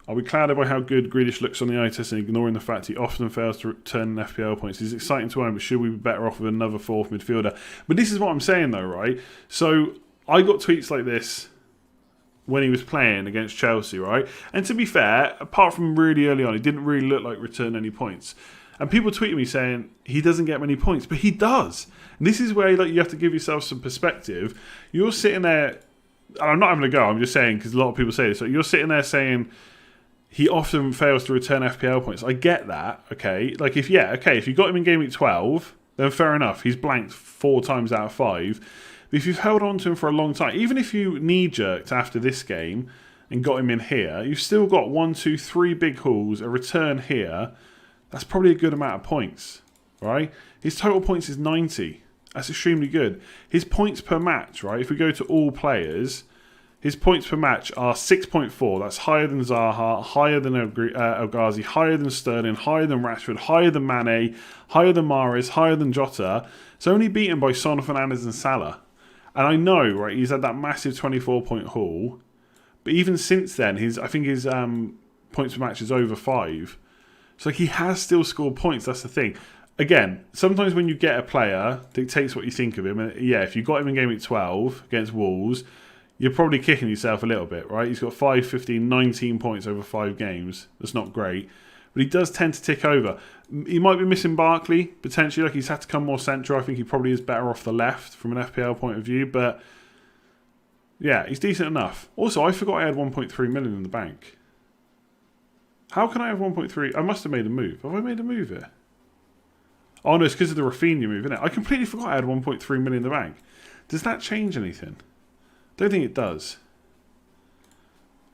Are we clouded by how good Grealish looks on the eye test and ignoring the fact he often fails to return FPL points? It's exciting to own, but should we be better off with another fourth midfielder? But this is what I'm saying though, right? So I got tweets like this when he was playing against Chelsea, right? And to be fair, apart from really early on, he didn't really look like returning any points. And people tweeted me saying he doesn't get many points, but he does. And this is where you have to give yourself some perspective. You're sitting there, and I'm not having a go, I'm just saying, because a lot of people say this, so you're sitting there saying he often fails to return FPL points. I get that, okay? Like, if you got him in game week 12, then fair enough. He's blanked 4 times out of 5. But if you've held on to him for a long time, even if you knee-jerked after this game and got him in here, you've still got 1, 2, 3 big hauls, a return here. That's probably a good amount of points, right? His total points is 90. That's extremely good. His points per match, right? If we go to all players, his points per match are 6.4. That's higher than Zaha, higher than El Ghazi, higher than Sterling, higher than Rashford, higher than Mane, higher than Mahrez, higher than Jota. It's only beaten by Son, Fernandes and Salah. And I know, right, he's had that massive 24-point haul. But even since then, I think his points per match is over 5. So he has still scored points, that's the thing. Again, sometimes when you get a player, dictates what you think of him. And yeah, if you got him in game week 12 against Wolves, you're probably kicking yourself a little bit, right? He's got 5, 15, 19 points over 5 games. That's not great. But he does tend to tick over. He might be missing Barkley, potentially. Like, he's had to come more central. I think he probably is better off the left from an FPL point of view. But yeah, he's decent enough. Also, I forgot I had 1.3 million in the bank. How can I have 1.3? I must have made a move. Have I made a move here? Oh no, it's because of the Rafinha move, isn't it? I completely forgot I had 1.3 million in the bank. Does that change anything? Don't think it does.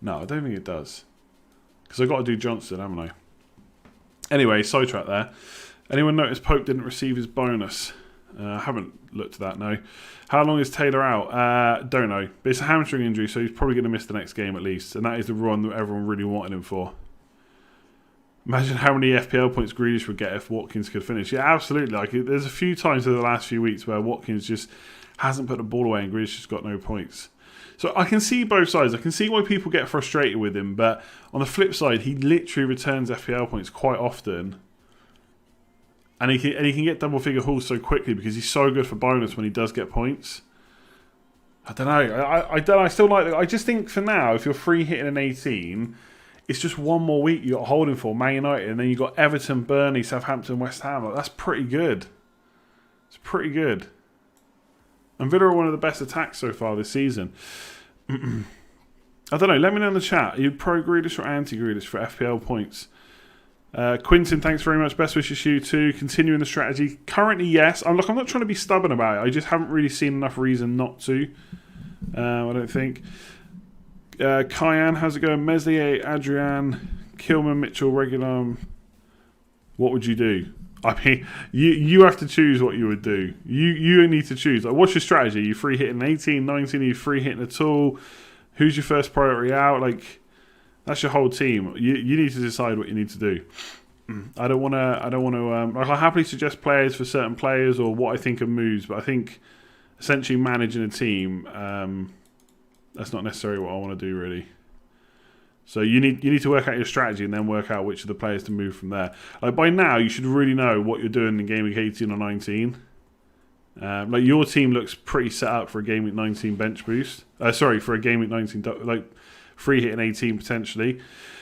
No, I don't think it does. Because I've got to do Johnson, haven't I? Anyway, sidetrack there. Anyone notice Pope didn't receive his bonus? I haven't looked at that, no. How long is Taylor out? Don't know. But it's a hamstring injury, so he's probably going to miss the next game at least. And that is the run that everyone really wanted him for. Imagine how many FPL points Grealish would get if Watkins could finish. Yeah, absolutely. Like, there's a few times over the last few weeks where Watkins just hasn't put the ball away and Grealish just got no points. So I can see both sides. I can see why people get frustrated with him, but on the flip side, he literally returns FPL points quite often. And he can get double-figure hauls so quickly because he's so good for bonus when he does get points. I don't know. I don't know. I still like it. I just think for now, if you're free hitting an 18, it's just one more week you got holding for Man United, and then you got Everton, Burnley, Southampton, West Ham. Like, that's pretty good. It's pretty good. And Villa are one of the best attacks so far this season. I don't know. Let me know in the chat. Are you pro Grealish or anti Grealish for FPL points? Quinton, thanks very much. Best wishes to you too. Continuing the strategy. Currently, yes. I'm not trying to be stubborn about it. I just haven't really seen enough reason not to. I don't think. Kyan, how's it going? Meslier, Adrian, Kilman, Mitchell, Regular. What would you do? I mean, you have to choose what you would do. You need to choose. Like, what's your strategy? Are you free hitting 18, 19? Are you free hitting at all? Who's your first priority out? Like, that's your whole team. You need to decide what you need to do. I don't want to. Like, I'll happily suggest players for certain players or what I think of moves, but I think essentially managing a team, that's not necessarily what I want to do, really. So you need to work out your strategy and then work out which of the players to move from there. Like, by now, you should really know what you're doing in Game Week 18 or 19. Like, your team looks pretty set up for a Game Week 19 bench boost. For a Game Week 19, like free hit in 18 potentially.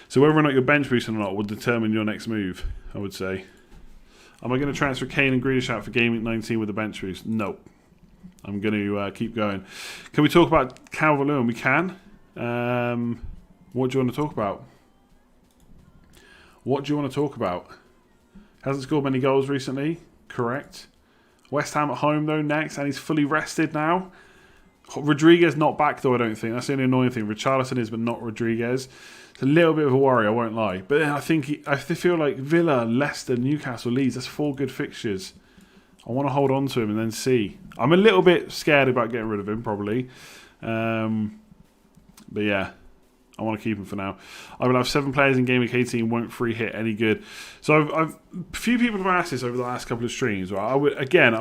So whether or not you're bench boosting or not will determine your next move, I would say. Am I going to transfer Kane and Grealish out for Game Week 19 with a bench boost? No. I'm going to keep going. Can we talk about Calvert-Lewin? We can. What do you want to talk about? Hasn't scored many goals recently. Correct. West Ham at home, though, next. And he's fully rested now. Rodriguez not back, though, I don't think. That's the only annoying thing. Richarlison is, but not Rodriguez. It's a little bit of a worry, I won't lie. But then I feel like Villa, Leicester, Newcastle, Leeds, that's 4 good fixtures. I want to hold on to him and then see. I'm a little bit scared about getting rid of him, probably. But yeah, I want to keep him for now. I will have 7 players in Game Week 18, won't free hit any good. So a few people have asked this over the last couple of streams. Right? I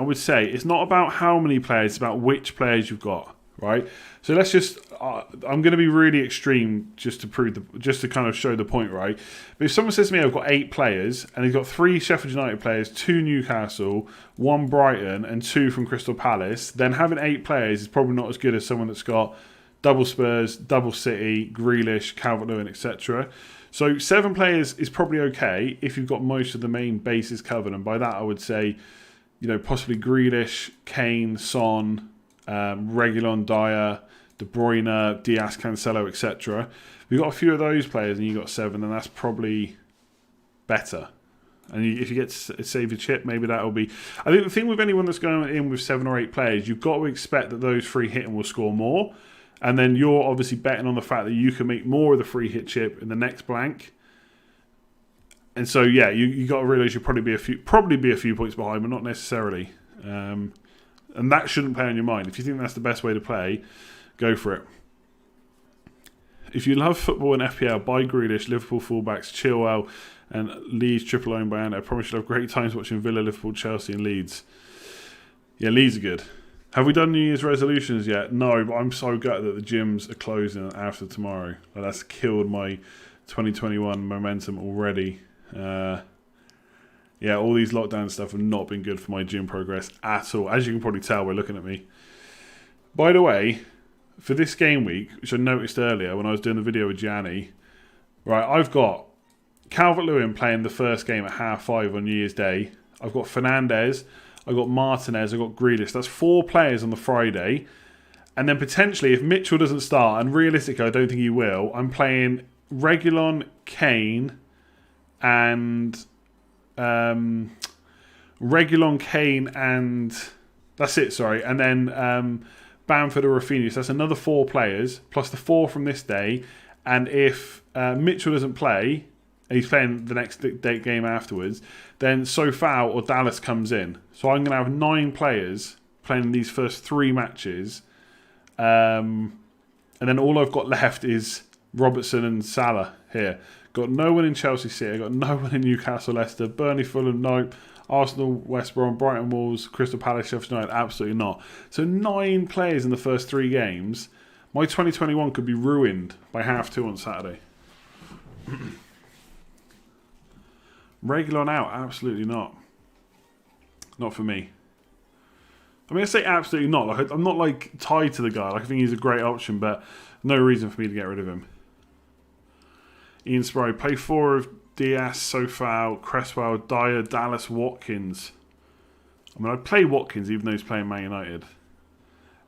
would say it's not about how many players, it's about which players you've got. Right? So let's just. I'm going to be really extreme just to kind of show the point, right? But if someone says to me, I've got 8 players, and he's got 3 Sheffield United players, 2 Newcastle, 1 Brighton, and 2 from Crystal Palace, then having 8 players is probably not as good as someone that's got double Spurs, double City, Grealish, Calvert-Lewin, etc. So 7 players is probably okay if you've got most of the main bases covered, and by that I would say, possibly Grealish, Kane, Son, Reguilon, Dyer, De Bruyne, Diaz, Cancelo, etc. If you've got a few of those players and you've got 7, then that's probably better. And if you get to save your chip, maybe that'll be. I think the thing with anyone that's going in with 7 or 8 players, you've got to expect that those free hitting will score more. And then you're obviously betting on the fact that you can make more of the free hit chip in the next blank. And so, yeah, you got to realise you'll probably be a few points behind, but not necessarily. And that shouldn't play on your mind. If you think that's the best way to play, go for it. If you love football and FPL, buy Grealish, Liverpool fullbacks, Chilwell, and Leeds triple owned by Anna. I promise you'll have great times watching Villa, Liverpool, Chelsea, and Leeds. Yeah, Leeds are good. Have we done New Year's resolutions yet? No, but I'm so gutted that the gyms are closing after tomorrow. Like, that's killed my 2021 momentum already. Yeah, all these lockdown stuff have not been good for my gym progress at all. As you can probably tell, we're looking at me. By the way, for this game week, which I noticed earlier when I was doing the video with Gianni, right, I've got Calvert-Lewin playing the first game at 5:30 on New Year's Day. I've got Fernandes, I've got Martinez, I've got Grealish. That's 4 players on the Friday. And then potentially, if Mitchell doesn't start, and realistically I don't think he will, I'm playing Reguilon, Kane, and that's it, sorry. And then Bamford or Rafinha. So that's another 4 players, plus the 4 from this day. And if Mitchell doesn't play, and he's playing the next game afterwards, then Sofao or Dallas comes in. So I'm going to have 9 players playing these first 3 matches. And then all I've got left is Robertson and Salah here. Got no one in Chelsea City. Got no one in Newcastle, Leicester, Burnley, Fulham, nope. Arsenal, West Brom, Brighton, Wolves, Crystal Palace, Sheffield United, absolutely not. So 9 players in the first 3 games. My 2021 could be ruined by 2:30 on Saturday. Reguilon out? Absolutely not. Not for me. I mean, I say absolutely not. Like, I'm not tied to the guy. Like, I think he's a great option, but no reason for me to get rid of him. Ian Sparrow, play 4 of Diaz, Sofao, Cresswell, Dyer, Dallas, Watkins. I mean, I'd play Watkins even though he's playing Man United.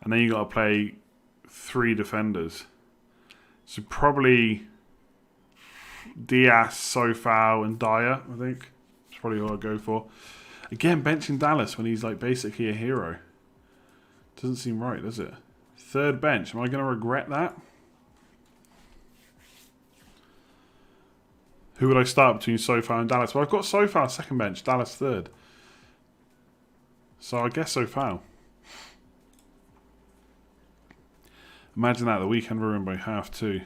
And then you got to play 3 defenders. So probably Diaz, Sofao, and Dyer, I think. That's probably who I'll go for. Again, benching Dallas when he's like basically a hero. Doesn't seem right, does it? Third bench. Am I going to regret that? Who would I start between Sofao and Dallas? Well, I've got Sofao second bench, Dallas third. So I guess Sofao. Imagine that, the weekend ruined by half two.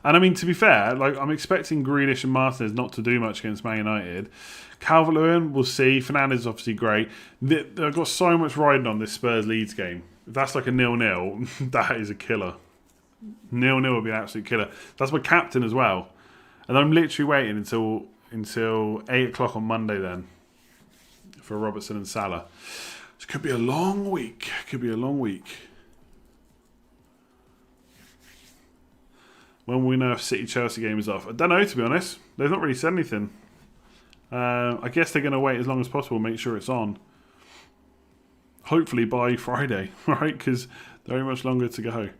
And I mean, to be fair, like I'm expecting Grealish and Martinez not to do much against Man United. Calvert-Lewin, we'll see. Fernandes is obviously great. They've got so much riding on this Spurs-Leeds game. If that's like a 0-0, that is a killer. 0-0 would be an absolute killer. That's my captain as well. And I'm literally waiting until 8 o'clock on Monday then for Robertson and Salah. This could be a long week. Could be a long week. When we know if City-Chelsea game is off. I don't know, to be honest. They've not really said anything. I guess they're going to wait as long as possible, make sure it's on. Hopefully by Friday, right? Because there ain't much longer to go.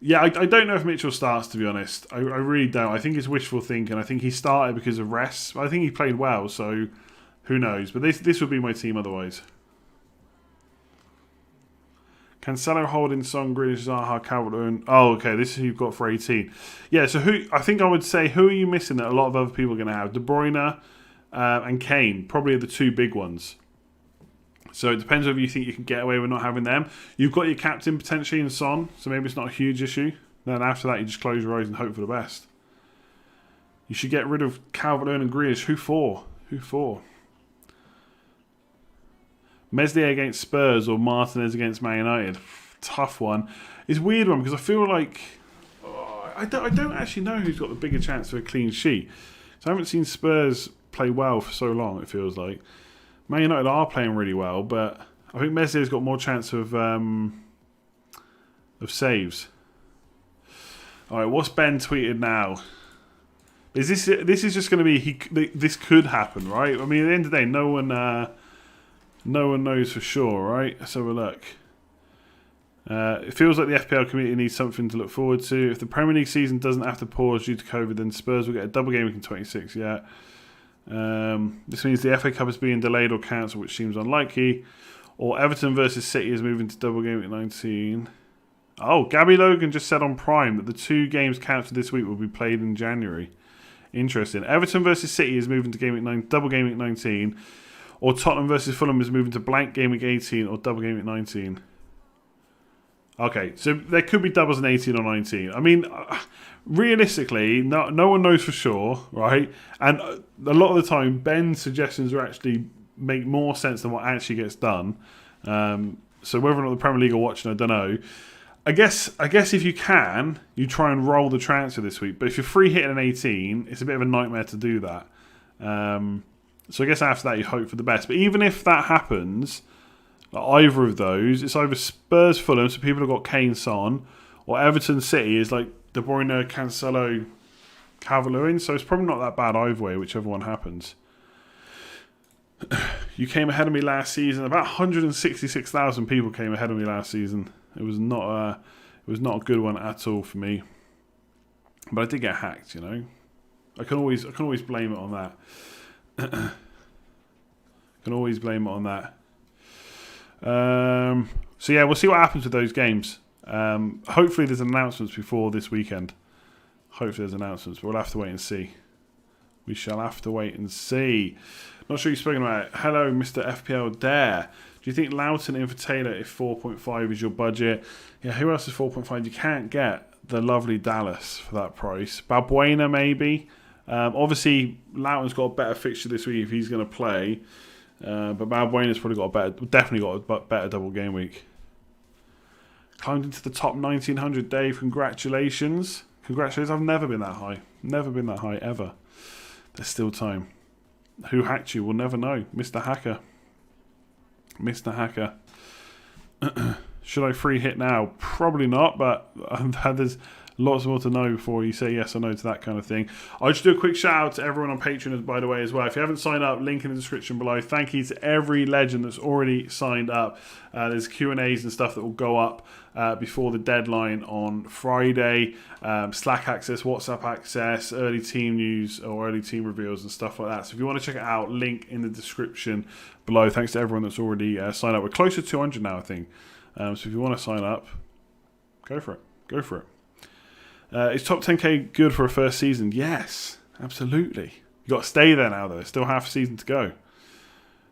Yeah, I don't know if Mitchell starts, to be honest. I really don't. I think it's wishful thinking. I think he started because of rest. I think he played well, so who knows. But this would be my team otherwise. Cancelo, Holding, Son, Grealish, Zaha, Calvert-Lewin. Oh, okay, this is who you've got for 18. Yeah, so I think I would say, who are you missing that a lot of other people are going to have? De Bruyne and Kane, probably the two big ones. So it depends whether you think you can get away with not having them. You've got your captain potentially in Son, so maybe it's not a huge issue. Then after that, you just close your eyes and hope for the best. You should get rid of Calvert-Lewin and Grealish. Who for? Who for? Meslier against Spurs or Martinez against Man United? Tough one. It's a weird one because I feel like I don't actually know who's got the bigger chance of a clean sheet. So I haven't seen Spurs play well for so long, it feels like. Man United are playing really well, but I think Meslier's got more chance of saves. All right, what's Ben tweeted now? Is this just going to be this could happen, right? I mean, at the end of the day, no one knows for sure, right? Let's have a look. It feels like the FPL community needs something to look forward to. If the Premier League season doesn't have to pause due to COVID, then Spurs will get a double game week in 26. Yeah. This means the FA Cup is being delayed or cancelled, which seems unlikely. Or Everton versus City is moving to double game week 19. Oh, Gabby Logan just said on Prime that the two games cancelled this week will be played in January. Interesting. Everton versus City is moving to double game week 19. Or Tottenham versus Fulham is moving to blank game week 18 or double game week 19. Okay, so there could be doubles in 18 or 19. I mean, realistically, no one knows for sure, right? And a lot of the time, Ben's suggestions actually make more sense than what actually gets done. So whether or not the Premier League are watching, I don't know. I guess if you can, you try and roll the transfer this week. But if you're free hitting an 18, it's a bit of a nightmare to do that. So I guess after that, you hope for the best. But even if that happens, either of those, it's either Spurs Fulham, so people have got Kane Son, or Everton City is like De Bruyne, Cancelo, Calvert-Lewin. So it's probably not that bad either way, whichever one happens. You came ahead of me last season. About 166,000 people came ahead of me last season. It was not a good one at all for me. But I did get hacked, you know. I can always blame it on that. Can always blame it on that. So yeah, we'll see what happens with those games. Hopefully there's announcements before this weekend. Hopefully there's announcements, but we'll have to wait and see. We shall have to wait and see. Not sure you've spoken about it. Hello, Mr. FPL Dare. Do you think Loughton in for Taylor if 4.5 is your budget? Yeah, who else is 4.5? You can't get the lovely Dallas for that price. Balbuena maybe. Obviously, Loughton's got a better fixture this week if he's going to play. But Balbuena's definitely got a better double game week. Climbed into the top 1900, Dave. Congratulations. Congratulations. I've never been that high. Never been that high, ever. There's still time. Who hacked you? We'll never know. Mr. Hacker. Mr. Hacker. Should I free hit now? Probably not, but there's Lots more to know before you say yes or no to that kind of thing. I'll just do a quick shout out to everyone on Patreon, by the way, as well. If you haven't signed up, link in the description below. Thank you to every legend that's already signed up. There's Q&As and stuff that will go up before the deadline on Friday. Slack access, WhatsApp access, early team news or early team reveals and stuff like that. So if you want to check it out, link in the description below. Thanks to everyone that's already signed up. We're close to 200 now, I think. So if you want to sign up, go for it. Go for it. Is top 10k good for a first season? Yes, absolutely. You got to stay there now, though. Still half a season to go.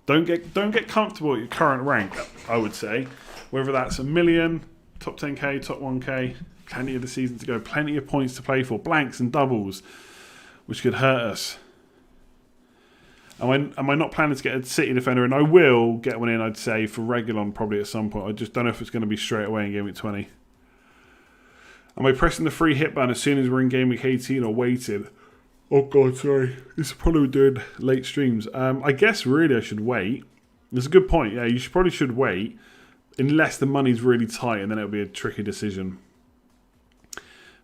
Don't get comfortable at your current rank, I would say. Whether that's 1 million, top 10k, top 1k, plenty of the season to go, plenty of points to play for, blanks and doubles, which could hurt us. Am I not planning to get a City defender? And I will get one in, I'd say, for Regulon probably at some point. I just don't know if it's going to be straight away in Game Week 20. Am I pressing the free hit button as soon as we're in Game Week 18 or waiting? Oh God, sorry. This is probably doing late streams. I guess really I should wait. That's a good point. Yeah, you probably should wait. Unless the money's really tight and then it'll be a tricky decision.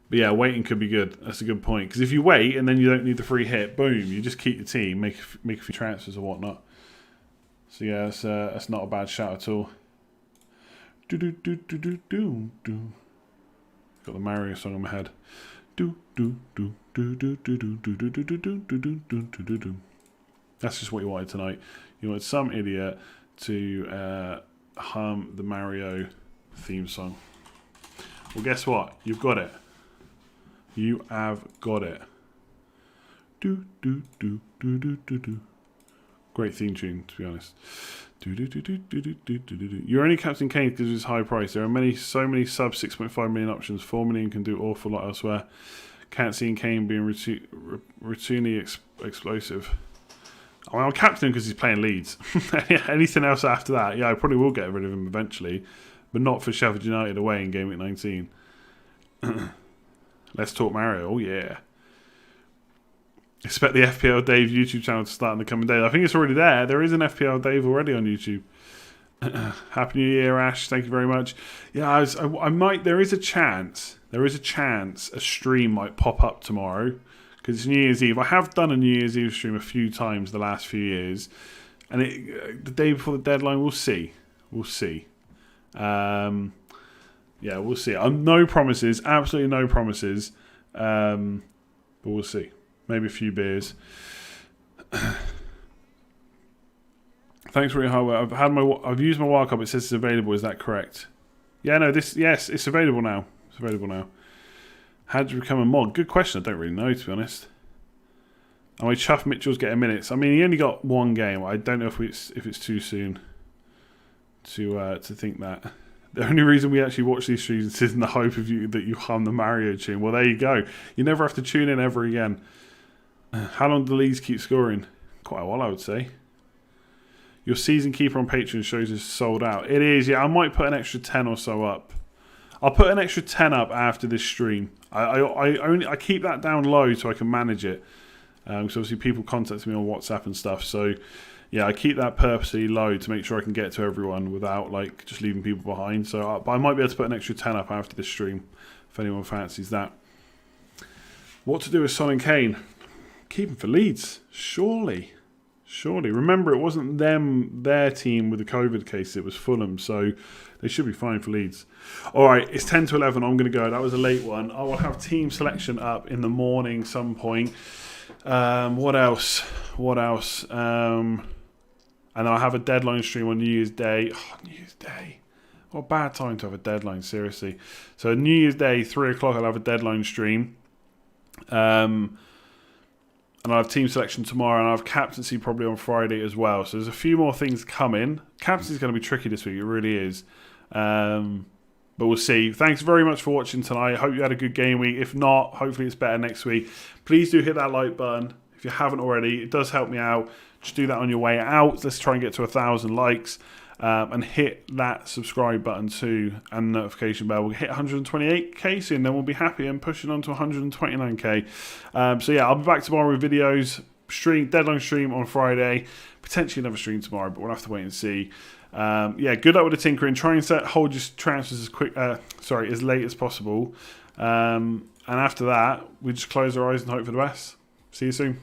But yeah, waiting could be good. That's a good point. Because if you wait and then you don't need the free hit, boom, you just keep the team, make a few transfers or whatnot. So yeah, that's not a bad shout at all. Got the Mario song in my head. That's just what you wanted tonight. You wanted some idiot to hum the Mario theme song. Well, guess what? You've got it. You have got it. Great theme tune, to be honest. You're only Captain Kane because of his high price. There are so many sub 6.5 million options. 4 million can do awful lot elsewhere. Can't see Kane being routinely explosive. I'll captain him because he's playing Leeds. Anything else after that, yeah, I probably will get rid of him eventually, but not for Sheffield United away in Game Week 19. Let's talk Mario. Oh yeah. Expect the FPL Dave YouTube channel to start in the coming days. I think it's already there. There is an FPL Dave already on YouTube. Happy New Year, Ash. Thank you very much. Yeah, I might. There is a chance. A stream might pop up tomorrow because it's New Year's Eve. I have done a New Year's Eve stream a few times the last few years, and the day before the deadline, we'll see. Yeah, we'll see. No promises. Absolutely no promises. But we'll see. Maybe a few beers. Thanks for your hard work. I've used my wildcard. It says it's available. Is that correct? Yeah, no. Yes, it's available now. How did you become a mod? Good question. I don't really know, to be honest. Am I chuffed Mitchell's getting minutes? I mean, he only got one game. I don't know if it's too soon to think that. The only reason we actually watch these streams is in the hope of that you hum the Mario tune. Well, there you go. You never have to tune in ever again. How long do Leeds keep scoring? Quite a while, I would say. Your season keeper on Patreon shows it's sold out. It is, yeah. I might put an extra 10 or so up. I'll put an extra 10 up after this stream. I keep that down low so I can manage it. Because obviously people contact me on WhatsApp and stuff. So yeah, I keep that purposely low to make sure I can get to everyone without like just leaving people behind. So I might be able to put an extra 10 up after this stream if anyone fancies that. What to do with Son and Kane? Keep him for Leeds, surely. Remember, it wasn't their team with the COVID case, it was Fulham, so they should be fine for Leeds. Alright, it's 10 to 11, I'm going to go. That was a late one. I will have team selection up in the morning some point. What else? And I'll have a deadline stream on New Year's Day. Oh, New Year's Day. What a bad time to have a deadline, seriously. So New Year's Day, 3 o'clock, I'll have a deadline stream. And I'll have team selection tomorrow, and I'll have captaincy probably on Friday as well. So there's a few more things coming. Captaincy is going to be tricky this week. It really is. But we'll see. Thanks very much for watching tonight. I hope you had a good game week. If not, hopefully it's better next week. Please do hit that like button if you haven't already. It does help me out. Just do that on your way out. Let's try and get to 1,000 likes. And hit that subscribe button too and the notification bell. We'll hit 128k soon, then we'll be happy and pushing on to 129k. So yeah, I'll be back tomorrow with videos, deadline stream on Friday, potentially another stream tomorrow, but we'll have to wait and see. Yeah, good luck with the tinkering. Try and hold your transfers as late as possible. And after that, we just close our eyes and hope for the best. See you soon.